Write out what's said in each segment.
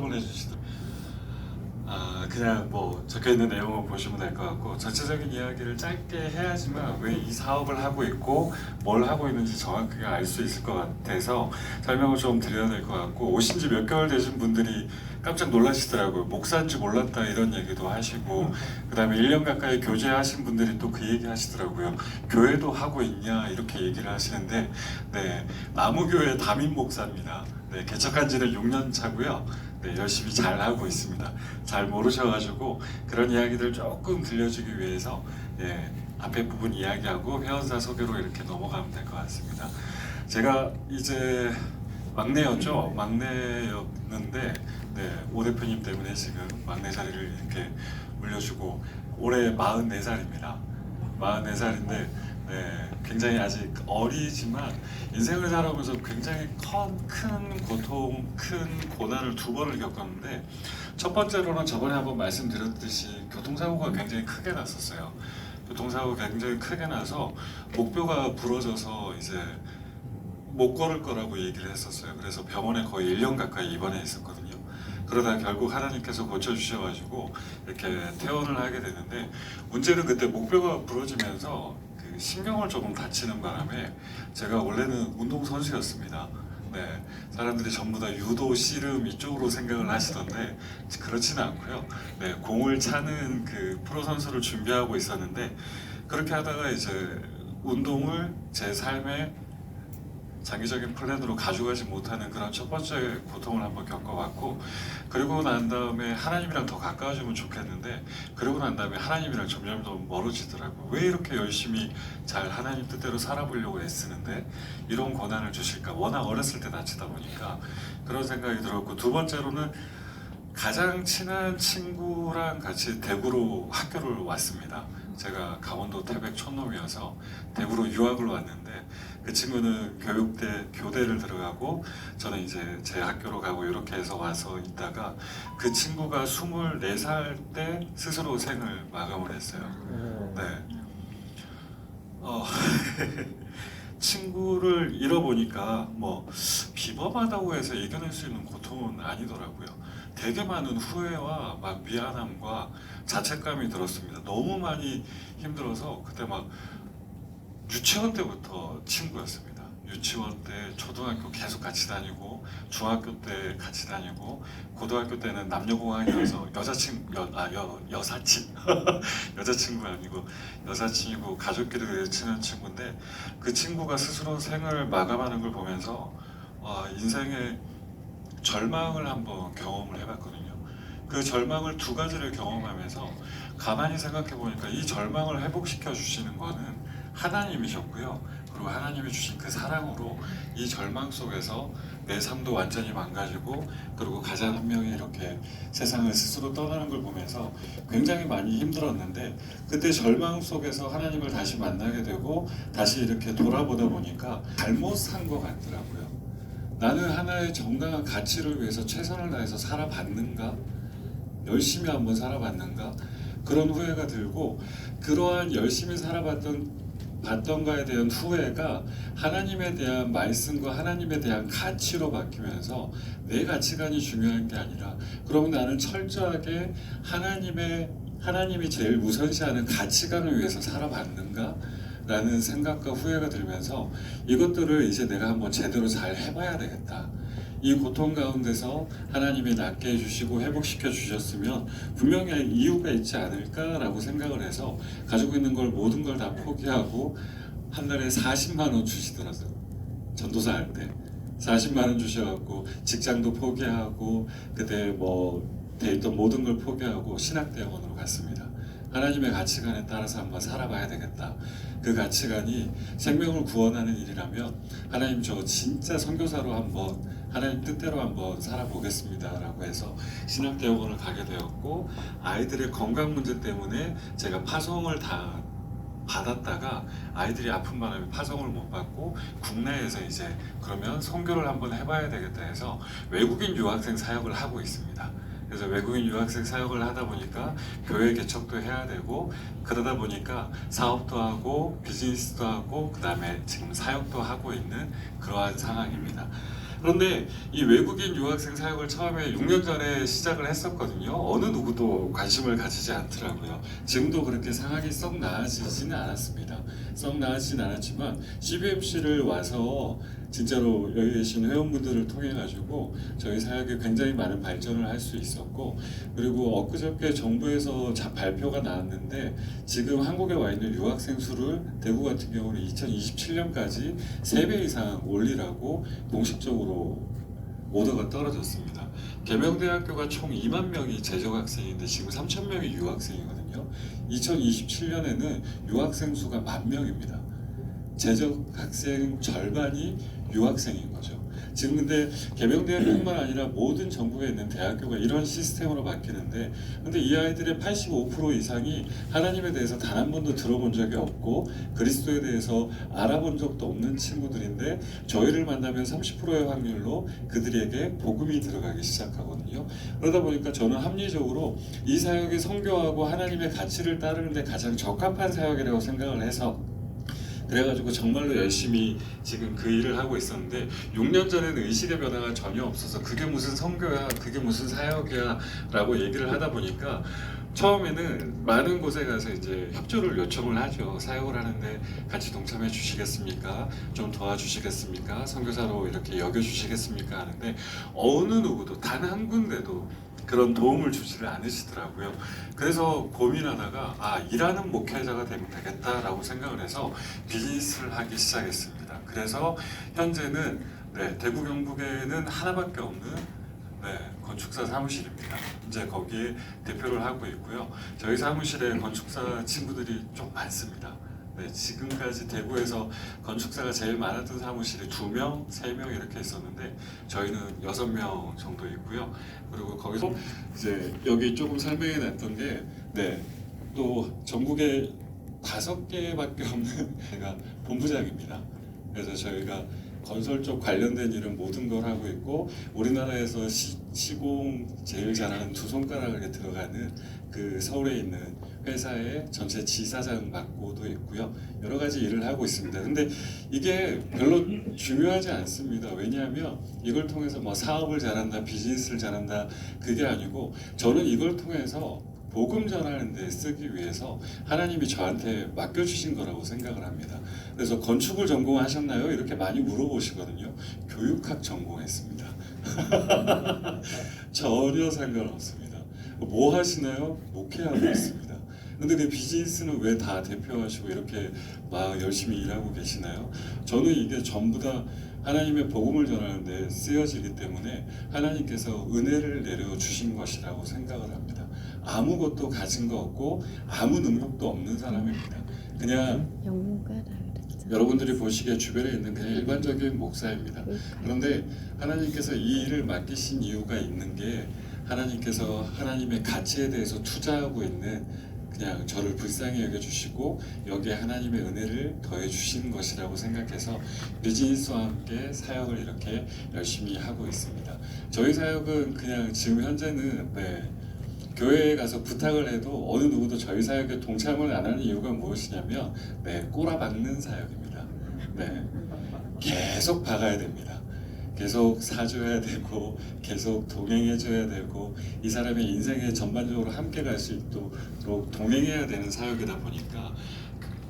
설정을 해주시더라고요. 그냥 뭐 적혀있는 내용을 보시면 될 것 같고, 전체적인 이야기를 짧게 해야지만 왜 이 사업을 하고 있고 뭘 하고 있는지 정확하게 알 수 있을 것 같아서 설명을 좀 드려야 될 것 같고, 오신 지 몇 개월 되신 분들이 깜짝 놀라시더라고요. 목사인 줄 몰랐다 이런 얘기도 하시고, 그 다음에 1년 가까이 교제하신 분들이 또 그 얘기 하시더라고요. 교회도 하고 있냐 이렇게 얘기를 하시는데, 네, 나무교회 담임 목사입니다. 네, 개척한 지는 6년 차고요. 네, 열심히 잘 하고 있습니다. 잘 모르셔가지고 그런 이야기들 조금 들려주기 위해서, 예, 앞에 부분 이야기하고 회원사 소개로 이렇게 넘어가면 될 것 같습니다. 제가 이제 막내였죠. 막내였는데, 네, 오 대표님 때문에 지금 막내 자리를 이렇게 물려주고, 올해 44살입니다. 44살인데 네, 굉장히 아직 어리지만 인생을 살아오면서 굉장히 큰 고통, 큰 고난을 두 번을 겪었는데, 첫 번째로는 저번에 한번 말씀드렸듯이 교통사고가 굉장히 크게 났었어요. 교통사고가 굉장히 크게 나서 목뼈가 부러져서 이제 못 걸을 거라고 얘기를 했었어요. 그래서 병원에 거의 1년 가까이 입원해 있었거든요. 그러다 결국 하나님께서 고쳐주셔가지고 이렇게 퇴원을 하게 되는데, 문제는 그때 목뼈가 부러지면서 그 신경을 조금 다치는 바람에, 제가 원래는 운동선수였습니다. 네, 사람들이 전부 다 유도, 씨름 이쪽으로 생각을 하시던데 그렇지는 않고요. 네, 공을 차는 그 프로 선수를 준비하고 있었는데, 그렇게 하다가 이제 운동을 제 삶의 장기적인 플랜으로 가져가지 못하는 그런 첫 번째 고통을 한번 겪어봤고, 그리고 난 다음에 하나님이랑 더 가까워지면 좋겠는데, 그러고 난 다음에 하나님이랑 점점 더 멀어지더라고요. 왜 이렇게 열심히 잘 하나님 뜻대로 살아보려고 애쓰는데 이런 고난을 주실까. 워낙 어렸을 때 다치다 보니까 그런 생각이 들었고, 두 번째로는 가장 친한 친구랑 같이 대구로 학교를 왔습니다. 제가 강원도 태백 촌놈이어서 대구로 유학을 왔는데, 그 친구는 교대를 들어가고 저는 이제 제 학교로 가고, 이렇게 해서 와서 있다가 그 친구가 24살 때 스스로 생을 마감을 했어요. 네. 친구를 잃어보니까 뭐 비범하다고 해서 이겨낼 수 있는 고통은 아니더라고요. 되게 많은 후회와 막 미안함과 자책감이 들었습니다. 너무 많이 힘들어서 그때 막 유치원 때부터 친구였습니다. 유치원 때, 초등학교 계속 같이 다니고, 중학교 때 같이 다니고, 고등학교 때는 남녀공학이라서 여사친 여자친구 아니고 여사친이고, 가족끼리 되게 친한 친구인데, 그 친구가 스스로 생을 마감하는 걸 보면서 인생의 절망을 한번 경험을 해봤거든요. 그 절망을 두 가지를 경험하면서 가만히 생각해 보니까 이 절망을 회복시켜 주시는 거는 하나님이셨고요. 그리고 하나님이 주신 그 사랑으로 이 절망 속에서 내 삶도 완전히 망가지고, 그리고 가장 한 명이 이렇게 세상을 스스로 떠나는 걸 보면서 굉장히 많이 힘들었는데, 그때 절망 속에서 하나님을 다시 만나게 되고 다시 이렇게 돌아보다 보니까 잘못 산 것 같더라고요. 나는 하나의 정당한 가치를 위해서 최선을 다해서 살아봤는가? 열심히 한번 살아봤는가? 그런 후회가 들고, 그러한 열심히 봤던가에 대한 후회가 하나님에 대한 말씀과 하나님에 대한 가치로 바뀌면서 내 가치관이 중요한 게 아니라, 그러면 나는 철저하게 하나님이 제일 우선시하는 가치관을 위해서 살아봤는가? 라는 생각과 후회가 들면서, 이것들을 이제 내가 한번 제대로 잘 해봐야 되겠다. 이 고통 가운데서 하나님이 낫게 해주시고 회복시켜 주셨으면 분명히 이유가 있지 않을까라고 생각을 해서, 가지고 있는 걸 모든 걸 다 포기하고 한 달에 40만 원 주시더라고요. 전도사 할 때 40만 원 주셔갖고 직장도 포기하고 그때 뭐 돼 있던 모든 걸 포기하고 신학대학원으로 갔습니다. 하나님의 가치관에 따라서 한번 살아봐야 되겠다. 그 가치관이 생명을 구원하는 일이라면, 하나님 저 진짜 선교사로 한번 하나님 뜻대로 한번 살아보겠습니다 라고 해서 신학대학원을 가게 되었고, 아이들의 건강 문제 때문에 제가 파송을 다 받았다가 아이들이 아픈 바람에 파송을 못 받고, 국내에서 이제 그러면 선교를 한번 해봐야 되겠다 해서 외국인 유학생 사역을 하고 있습니다. 그래서 외국인 유학생 사역을 하다 보니까 교회 개척도 해야 되고, 그러다 보니까 사업도 하고 비즈니스도 하고 그 다음에 지금 사역도 하고 있는 그러한 상황입니다. 그런데 이 외국인 유학생 사역을 처음에 6년 전에 시작을 했었거든요. 어느 누구도 관심을 가지지 않더라고요. 지금도 그렇게 상황이 썩 나아지지는 않았습니다. 썩 나아지진 않았지만 CBMC를 와서 진짜로 여기 계신 회원분들을 통해 가지고 저희 사역에 굉장히 많은 발전을 할 수 있었고, 그리고 엊그저께 정부에서 발표가 나왔는데 지금 한국에 와 있는 유학생 수를 대구 같은 경우는 2027년까지 3배 이상 올리라고 공식적으로 오더가 떨어졌습니다. 계명대학교가 총 2만 명이 재적 학생인데 지금 3천 명이 유학생이거든요. 2027년에는 유학생 수가 10,000명입니다. 재적 학생 절반이 유학생인 거죠. 지금 근데 계명대학뿐만 아니라 모든 전국에 있는 대학교가 이런 시스템으로 바뀌는데, 근데 이 아이들의 85% 이상이 하나님에 대해서 단 한 번도 들어본 적이 없고 그리스도에 대해서 알아본 적도 없는 친구들인데, 저희를 만나면 30%의 확률로 그들에게 복음이 들어가기 시작하거든요. 그러다 보니까 저는 합리적으로 이 사역이 선교하고 하나님의 가치를 따르는데 가장 적합한 사역이라고 생각을 해서, 그래가지고 정말로 열심히 지금 그 일을 하고 있었는데, 6년 전에는 의식의 변화가 전혀 없어서 그게 무슨 선교야, 그게 무슨 사역이야 라고 얘기를 하다 보니까 처음에는 많은 곳에 가서 이제 협조를 요청을 하죠. 사역을 하는데 같이 동참해 주시겠습니까? 좀 도와주시겠습니까? 선교사로 이렇게 여겨주시겠습니까? 하는데 어느 누구도 단 한 군데도 그런 도움을 주지를 않으시더라고요. 그래서 고민하다가 일하는 목회자가 되면 되겠다라고 생각을 해서 비즈니스를 하기 시작했습니다. 그래서 현재는 대구 경북에는 하나밖에 없는 건축사 사무실입니다. 이제 거기에 대표를 하고 있고요. 저희 사무실에 건축사 친구들이 좀 많습니다. 지금까지 대구에서 건축사가 제일 많았던 사무실이 2명, 3명 이렇게 있었는데 저희는 6명 정도 있고요. 그리고 거기서 이제 여기 조금 설명해 놨던 게 또 전국에 5개밖에 없는 제가 본부장입니다. 그래서 저희가 건설 쪽 관련된 일은 모든 걸 하고 있고, 우리나라에서 시공 제일 잘하는 2손가락에 들어가는 그 서울에 있는 회사의 전체 지사장 맡고도 있고요. 여러 가지 일을 하고 있습니다. 근데 이게 별로 중요하지 않습니다. 왜냐하면 이걸 통해서 뭐 사업을 잘한다, 비즈니스를 잘한다 그게 아니고, 저는 이걸 통해서 복음 전하는 데 쓰기 위해서 하나님이 저한테 맡겨주신 거라고 생각을 합니다. 그래서 건축을 전공하셨나요? 이렇게 많이 물어보시거든요. 교육학 전공했습니다. 전혀 상관없습니다. 뭐 하시나요? 목회하고 있습니다. 근데 그 비즈니스는 왜 다 대표하시고 이렇게 막 열심히 일하고 계시나요? 저는 이게 전부 다 하나님의 복음을 전하는데 쓰여지기 때문에 하나님께서 은혜를 내려주신 것이라고 생각을 합니다. 아무것도 가진 거 없고 아무 능력도 없는 사람입니다. 그냥 여러분들이 보시기에 주변에 있는 그냥 일반적인 목사입니다. 그런데 하나님께서 이 일을 맡기신 이유가 있는 게, 하나님께서 하나님의 가치에 대해서 투자하고 있는, 그냥 저를 불쌍히 여겨주시고 여기에 하나님의 은혜를 더해 주시는 것이라고 생각해서 비즈니스와 함께 사역을 이렇게 열심히 하고 있습니다. 저희 사역은 그냥 지금 현재는 교회에 가서 부탁을 해도 어느 누구도 저희 사역에 동참을 안 하는 이유가 무엇이냐면 꼬라박는 사역입니다. 계속 박아야 됩니다. 계속 사줘야 되고 계속 동행해줘야 되고, 이 사람의 인생에 전반적으로 함께 갈 수 있도록 동행해야 되는 사역이다 보니까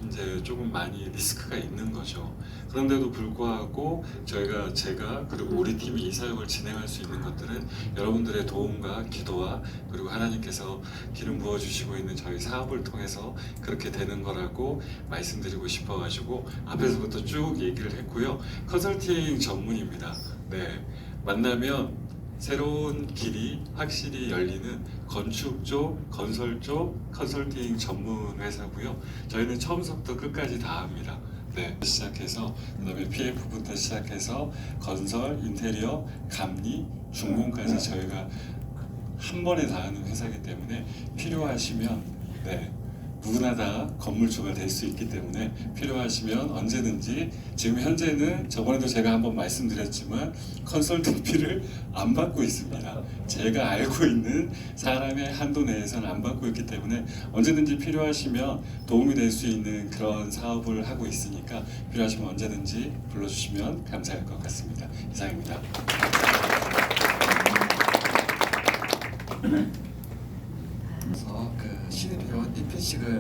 이제 조금 많이 리스크가 있는 거죠. 그런데도 불구하고 제가 그리고 우리 팀이 이 사역을 진행할 수 있는 것들은 여러분들의 도움과 기도와 그리고 하나님께서 기름 부어주시고 있는 저희 사업을 통해서 그렇게 되는 거라고 말씀드리고 싶어가지고 앞에서부터 쭉 얘기를 했고요. 컨설팅 전문입니다. 만나면 새로운 길이 확실히 열리는 건축 쪽, 건설 쪽 컨설팅 전문 회사고요. 저희는 처음부터 끝까지 다 합니다. 시작해서 그다음에 PF부터 시작해서 건설, 인테리어, 감리, 준공까지 저희가 한 번에 다 하는 회사이기 때문에 필요하시면 누구나 다 건물주가 될 수 있기 때문에 필요하시면 언제든지, 지금 현재는 저번에도 제가 한번 말씀드렸지만 컨설팅비를 안 받고 있습니다. 제가 알고 있는 사람의 한도 내에서는 안 받고 있기 때문에 언제든지 필요하시면 도움이 될 수 있는 그런 사업을 하고 있으니까 필요하시면 언제든지 불러주시면 감사할 것 같습니다. 이상입니다. 그래서 그 신입 회원 임편식을